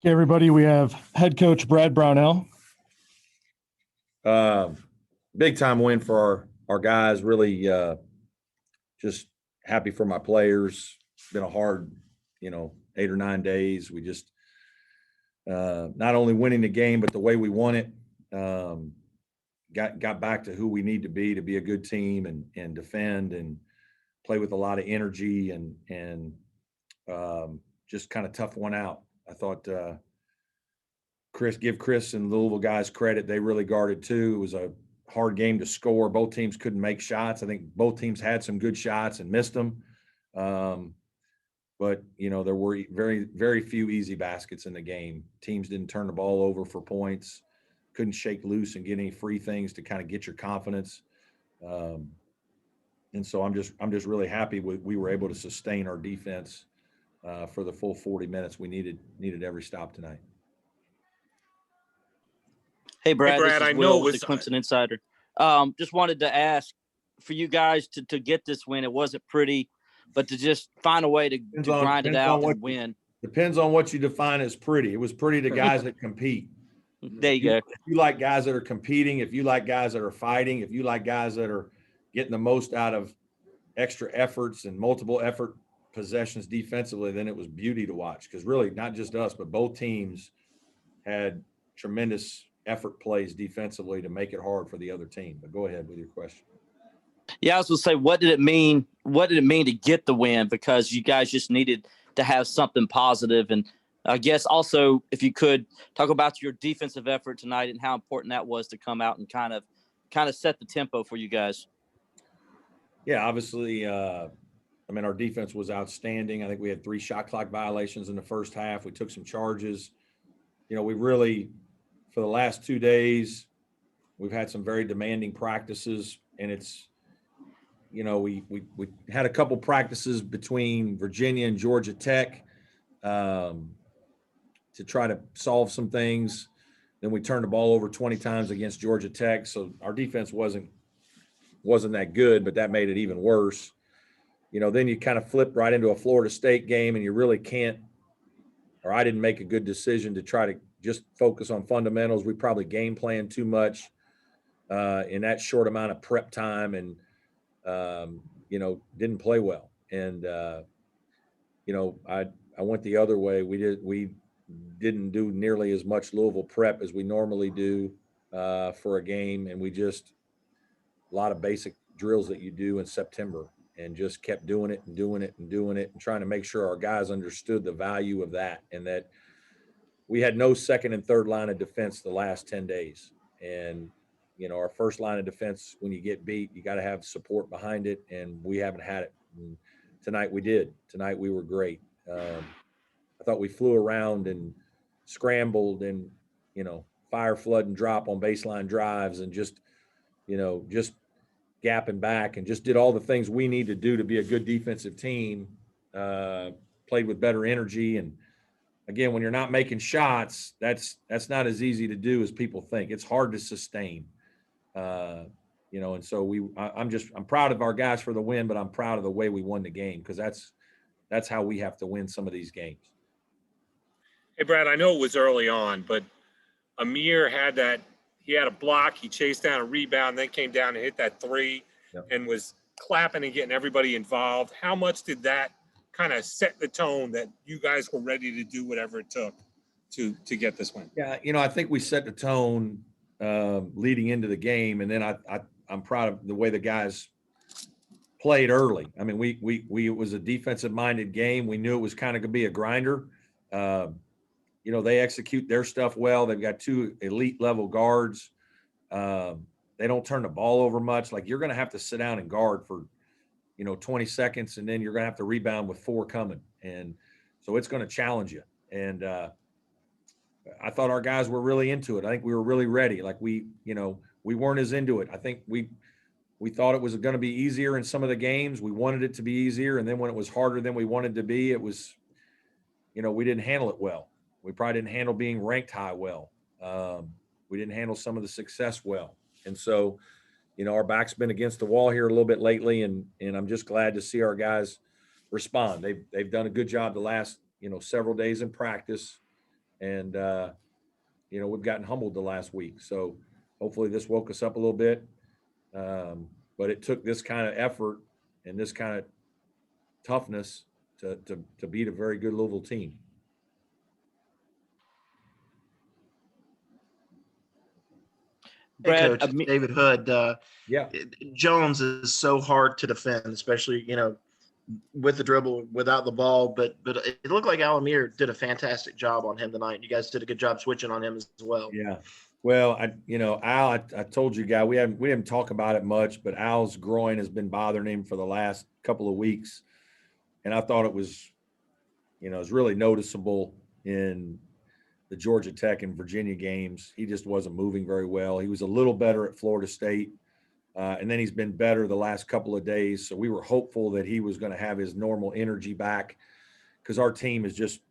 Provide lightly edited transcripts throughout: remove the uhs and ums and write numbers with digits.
Okay, everybody, we have head coach Brad Brownell. Big time win for our guys. Really just happy for my players. It's been a hard, 8 or 9 days. We just not only winning the game, but the way we won it. Got back to who we need to be a good team and defend and play with a lot of energy and just kind of tough one out. I thought give Chris and Louisville guys credit. They really guarded too. It was a hard game to score. Both teams couldn't make shots. I think both teams had some good shots and missed them. But, there were very, very few easy baskets in the game. Teams didn't turn the ball over for points, couldn't shake loose and get any free things to kind of get your confidence. And so I'm just really happy we were able to sustain our defense for the full 40 minutes. We needed every stop tonight. Hey, Brad, this is Will with the Clemson Insider. Just wanted to ask for you guys to get this win. It wasn't pretty, but to just find a way to grind it out and win. Depends on what you define as pretty. It was pretty to guys that compete. There you go. If you like guys that are competing, if you like guys that are fighting, if you like guys that are getting the most out of extra efforts and multiple effort possessions defensively, then it was beauty to watch. Because really, not just us, but both teams had tremendous effort plays defensively to make it hard for the other team. But go ahead with your question. Yeah, I was going to say, what did it mean? What did it mean to get the win? Because you guys just needed to have something positive. And I guess also, if you could talk about your defensive effort tonight and how important that was to come out and kind of set the tempo for you guys. Yeah, obviously, our defense was outstanding. I think we had 3 shot clock violations in the first half. We took some charges. We really, for the last 2 days, we've had some very demanding practices, and it's, we had a couple practices between Virginia and Georgia Tech to try to solve some things. Then we turned the ball over 20 times against Georgia Tech, so our defense wasn't that good, but that made it even worse. Then you kind of flip right into a Florida State game, and you really can't, or I didn't make a good decision to try to just focus on fundamentals. We probably game planned too much in that short amount of prep time and, didn't play well. And, I went the other way. We didn't do nearly as much Louisville prep as we normally do for a game. And we just, a lot of basic drills that you do in September, and just kept doing it and trying to make sure our guys understood the value of that, and that we had no second and third line of defense the last 10 days. And, our first line of defense, when you get beat, you got to have support behind it. And we haven't had it. And tonight we did. Tonight we were great. I thought we flew around and scrambled and, fire, flood, and drop on baseline drives, and just gapping back, and just did all the things we need to do to be a good defensive team, played with better energy. And again, when you're not making shots, that's not as easy to do as people think. It's hard to sustain, and so I'm proud of our guys for the win, but I'm proud of the way we won the game, because that's how we have to win some of these games. Hey, Brad, I know it was early on, but Amir had a block, he chased down a rebound, then came down and hit that 3. Yep. And was clapping and getting everybody involved. How much did that kind of set the tone that you guys were ready to do whatever it took to get this win? Yeah, I think we set the tone leading into the game, and then I'm proud of the way the guys played early. I mean, it was a defensive-minded game. We knew it was kind of going to be a grinder. They execute their stuff well. They've got 2 elite level guards. They don't turn the ball over much. Like, you're going to have to sit down and guard for, 20 seconds, and then you're going to have to rebound with 4 coming. And so it's going to challenge you. And I thought our guys were really into it. I think we were really ready. Like, we weren't as into it. I think we thought it was going to be easier in some of the games. We wanted it to be easier. And then when it was harder than we wanted to be, it was, we didn't handle it well. We probably didn't handle being ranked high well. We didn't handle some of the success well. And so, our back's been against the wall here a little bit lately, and I'm just glad to see our guys respond. They've done a good job the last, several days in practice, And, we've gotten humbled the last week. So hopefully this woke us up a little bit. But it took this kind of effort and this kind of toughness to beat a very good Louisville team. Hey, Brad, Coach, it's David Hood. Yeah. Jones is so hard to defend, especially, with the dribble, without the ball. But it looked like Al-Amir did a fantastic job on him tonight. You guys did a good job switching on him as well. Yeah. Well, Al, I told you, guy, we didn't talk about it much, but Al's groin has been bothering him for the last couple of weeks. And I thought it was, it was really noticeable in the Georgia Tech and Virginia games. He just wasn't moving very well. He was a little better at Florida State. And then he's been better the last couple of days. So we were hopeful that he was going to have his normal energy back, because our team is just,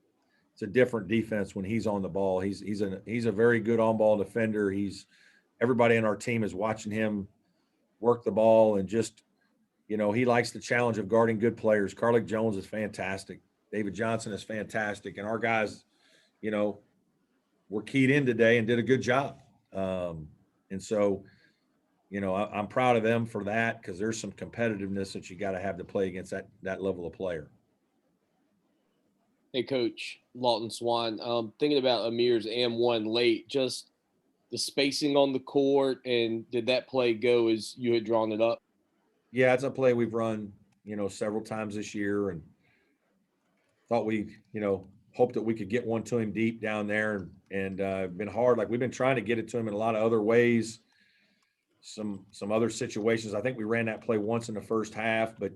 it's a different defense when he's on the ball. He's a very good on-ball defender. Everybody on our team is watching him work the ball, and just, he likes the challenge of guarding good players. Carlik Jones is fantastic. David Johnson is fantastic. And our guys, were keyed in today and did a good job. And so, I'm proud of them for that, because there's some competitiveness that you got to have to play against that level of player. Hey, Coach Lawton Swan, thinking about Amir's M1 late, just the spacing on the court, and did that play go as you had drawn it up? Yeah, it's a play we've run, several times this year, and thought we, hoped that we could get one to him deep down there, and been hard. Like, we've been trying to get it to him in a lot of other ways, some other situations. I think we ran that play once in the first half, but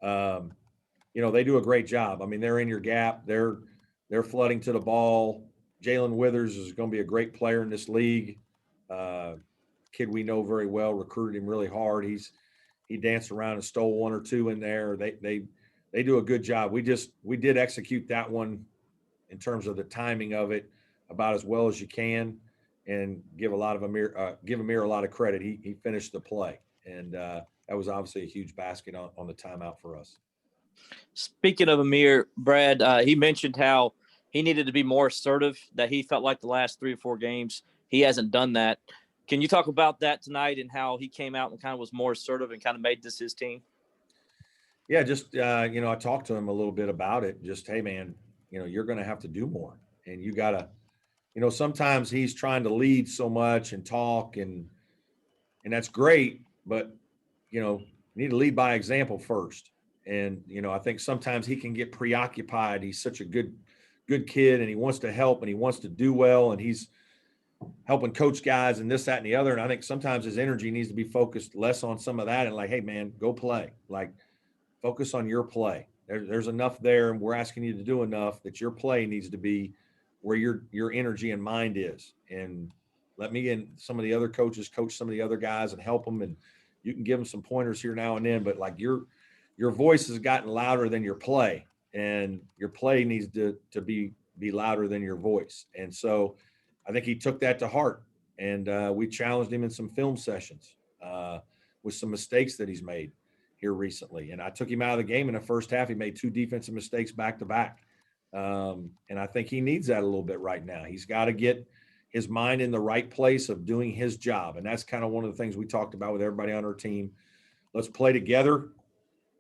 they do a great job. I mean, they're in your gap. They're flooding to the ball. Jalen Withers is going to be a great player in this league. Kid we know very well, recruited him really hard. He danced around and stole one or two in there. They do a good job. We did execute that one in terms of the timing of it about as well as you can, and give Amir a lot of credit. He finished the play, and that was obviously a huge basket on the timeout for us. Speaking of Amir, Brad, he mentioned how he needed to be more assertive, that he felt like the last 3 or 4 games he hasn't done that. Can you talk about that tonight, and how he came out and kind of was more assertive and kind of made this his team? Yeah, just, I talked to him a little bit about it. Just, hey, man, you're going to have to do more. And you got to, sometimes he's trying to lead so much and talk, and that's great. But, you need to lead by example first. And, I think sometimes he can get preoccupied. He's such a good kid, and he wants to help, and he wants to do well, and he's helping coach guys and this, that, and the other. And I think sometimes his energy needs to be focused less on some of that, and like, hey, man, go play. Like, focus on your play. There's enough there, and we're asking you to do enough that your play needs to be where your energy and mind is. And let me and some of the other coaches coach some of the other guys and help them, and you can give them some pointers here now and then. But like, your voice has gotten louder than your play, and your play needs to be louder than your voice. And so I think he took that to heart, and we challenged him in some film sessions with some mistakes that he's made here recently. And I took him out of the game in the first half. He made 2 defensive mistakes back to back. And I think he needs that a little bit right now. He's got to get his mind in the right place of doing his job. And that's kind of one of the things we talked about with everybody on our team. Let's play together,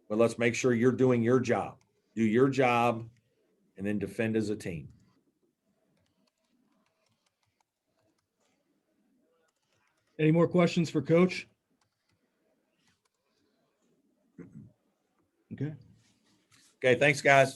but let's make sure you're doing your job. Do your job, and then defend as a team. Any more questions for Coach? Okay. Okay, thanks, guys.